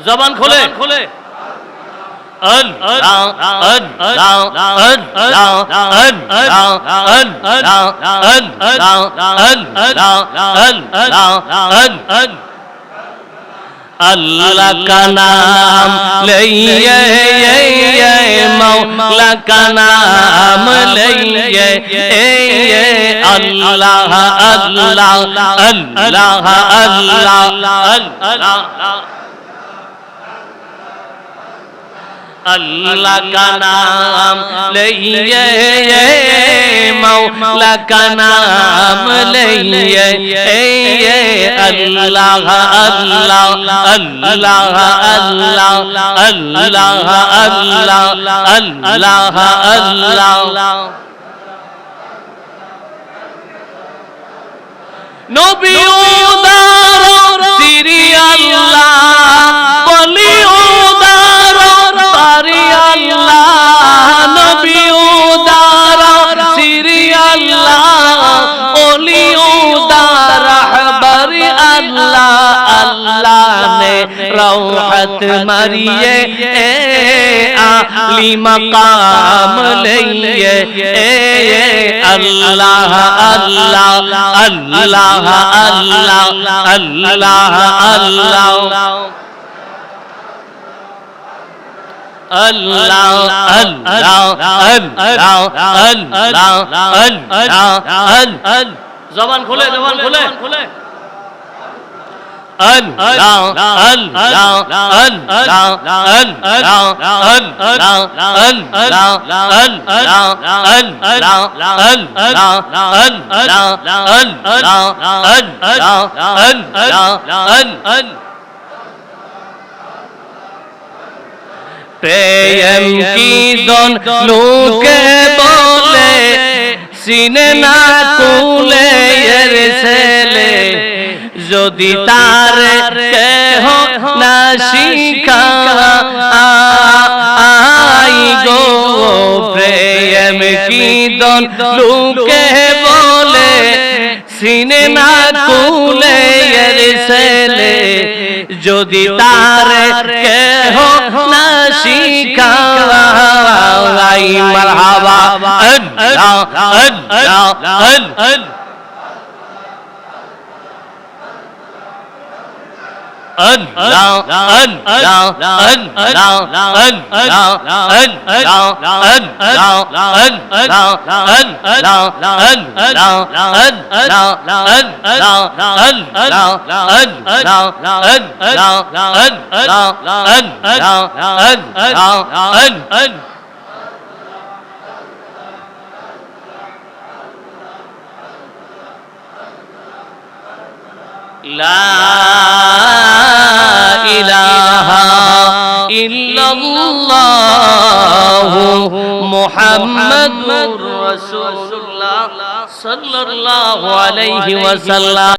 জবান খোলে अल्लाह का नाम लइए मौला का नाम लइए अल्लाह अल्लाह अल्लाह अल्लाह अल्लाह का नाम लइए मौला का नाम लइए अल्लाह अल्लाह अल्लाह अल्लाह अल्लाह अल्लाह अल्लाह अल्लाह नबी उदार सिरी अल्लाह बली उदार पारी अल्लाह नबी उदार सिरी अल्लाह ओली उदार रहबरी अल्लाह अल्लाह ने रौहत मरिए आली मकाम लइए अल्लाह अल्लाह अल्लाह अल्लाह अल्लाह अल्लाह अल्लाह अल्लाह जबान खोले जबान खोले प्रेम की दोन लूके बोले सीने ना कूले ছেলে যদি তার কেহ না শিখাই গো প্রেম কি দন লুকে বলে সিনে না কুলে ছেলে যদি তার কেহ না শিখাই মারহাবা আল্লাহ আল্লাহ আল্লাহ Allah Allah La ilaha illallah Muhammadur Rasulullah sallallahu alaihi wasallam